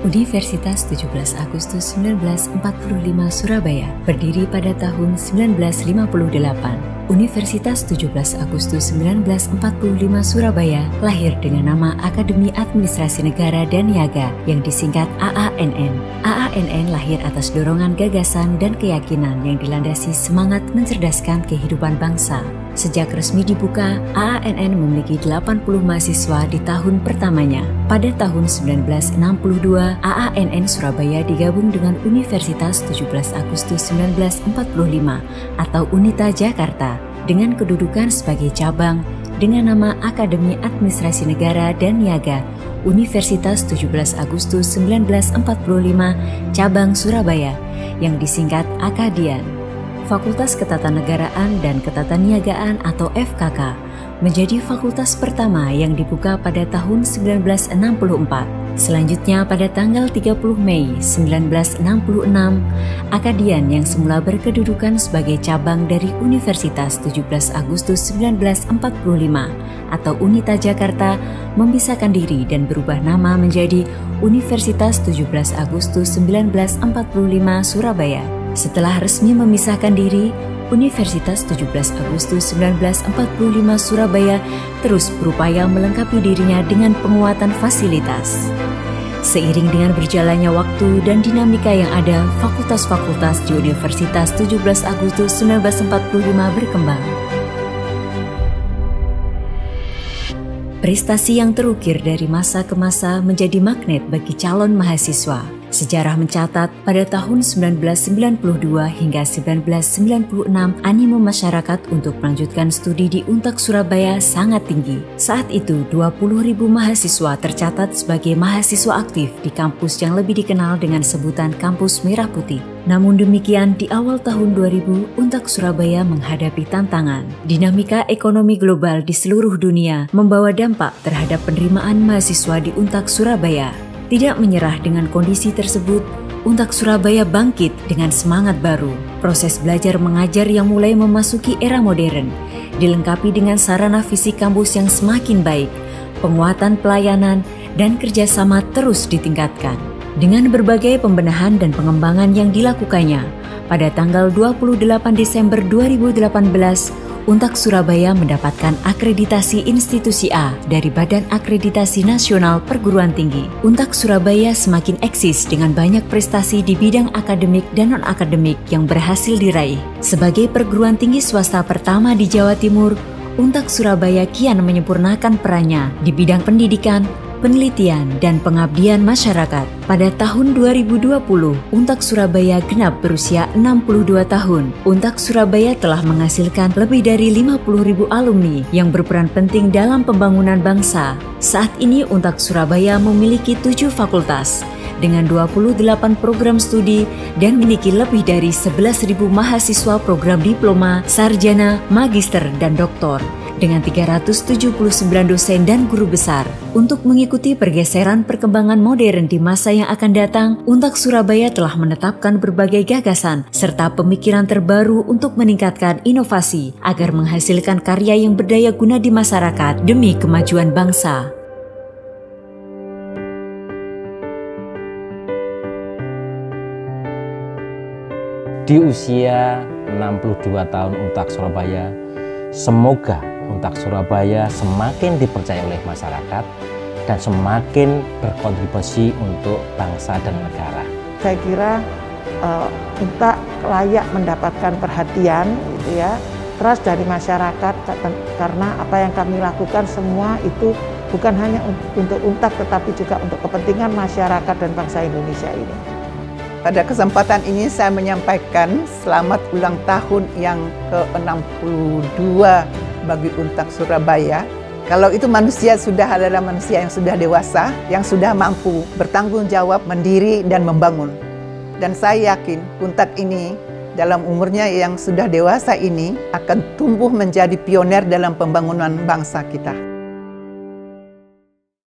Universitas 17 Agustus 1945 Surabaya berdiri pada tahun 1958. Universitas 17 Agustus 1945 Surabaya lahir dengan nama Akademi Administrasi Negara dan Niaga yang disingkat AANN. AANN lahir atas dorongan gagasan dan keyakinan yang dilandasi semangat mencerdaskan kehidupan bangsa. Sejak resmi dibuka, AANN memiliki 80 mahasiswa di tahun pertamanya. Pada tahun 1962, AANN Surabaya digabung dengan Universitas 17 Agustus 1945 atau UNITA Jakarta dengan kedudukan sebagai cabang dengan nama Akademi Administrasi Negara dan Niaga Universitas 17 Agustus 1945 Cabang Surabaya yang disingkat Akadian. Fakultas Ketatanegaraan dan Ketataniagaan atau FKK menjadi fakultas pertama yang dibuka pada tahun 1964. Selanjutnya pada tanggal 30 Mei 1966, Akadian yang semula berkedudukan sebagai cabang dari Universitas 17 Agustus 1945 atau UNITA Jakarta memisahkan diri dan berubah nama menjadi Universitas 17 Agustus 1945 Surabaya. Setelah resmi memisahkan diri, Universitas 17 Agustus 1945 Surabaya terus berupaya melengkapi dirinya dengan penguatan fasilitas. Seiring dengan berjalannya waktu dan dinamika yang ada, fakultas-fakultas di Universitas 17 Agustus 1945 berkembang. Prestasi yang terukir dari masa ke masa menjadi magnet bagi calon mahasiswa. Sejarah mencatat pada tahun 1992 hingga 1996 animo masyarakat untuk melanjutkan studi di Untak Surabaya sangat tinggi. Saat itu 20.000 mahasiswa tercatat sebagai mahasiswa aktif di kampus yang lebih dikenal dengan sebutan Kampus Merah Putih. Namun demikian di awal tahun 2000 Untak Surabaya menghadapi tantangan. Dinamika ekonomi global di seluruh dunia membawa dampak terhadap penerimaan mahasiswa di Untak Surabaya. Tidak menyerah dengan kondisi tersebut, Untak Surabaya bangkit dengan semangat baru. Proses belajar mengajar yang mulai memasuki era modern, dilengkapi dengan sarana fisik kampus yang semakin baik, penguatan pelayanan, dan kerjasama terus ditingkatkan. Dengan berbagai pembenahan dan pengembangan yang dilakukannya, pada tanggal 28 Desember 2018, Untak Surabaya mendapatkan akreditasi institusi A dari Badan Akreditasi Nasional Perguruan Tinggi. Untak Surabaya semakin eksis dengan banyak prestasi di bidang akademik dan non-akademik yang berhasil diraih. Sebagai perguruan tinggi swasta pertama di Jawa Timur, Untak Surabaya kian menyempurnakan perannya di bidang pendidikan, penelitian, dan pengabdian masyarakat. Pada tahun 2020, Untak Surabaya genap berusia 62 tahun. Untak Surabaya telah menghasilkan lebih dari 50.000 alumni yang berperan penting dalam pembangunan bangsa. Saat ini Untak Surabaya memiliki 7 fakultas dengan 28 program studi dan memiliki lebih dari 11.000 mahasiswa program diploma, sarjana, magister, dan doktor, dengan 379 dosen dan guru besar. Untuk mengikuti pergeseran perkembangan modern di masa yang akan datang, Untak Surabaya telah menetapkan berbagai gagasan serta pemikiran terbaru untuk meningkatkan inovasi agar menghasilkan karya yang berdaya guna di masyarakat demi kemajuan bangsa. Di usia 62 tahun Untak Surabaya, semoga Untak Surabaya semakin dipercaya oleh masyarakat dan semakin berkontribusi untuk bangsa dan negara. Saya kira Untak layak mendapatkan perhatian, gitu ya, trust dari masyarakat karena apa yang kami lakukan semua itu bukan hanya untuk Untak tetapi juga untuk kepentingan masyarakat dan bangsa Indonesia ini. Pada kesempatan ini saya menyampaikan selamat ulang tahun yang ke-62 bagi Untak Surabaya. Kalau itu manusia sudah adalah manusia yang sudah dewasa, yang sudah mampu bertanggung jawab, mandiri, dan membangun. Dan saya yakin Untak ini dalam umurnya yang sudah dewasa ini akan tumbuh menjadi pioner dalam pembangunan bangsa kita.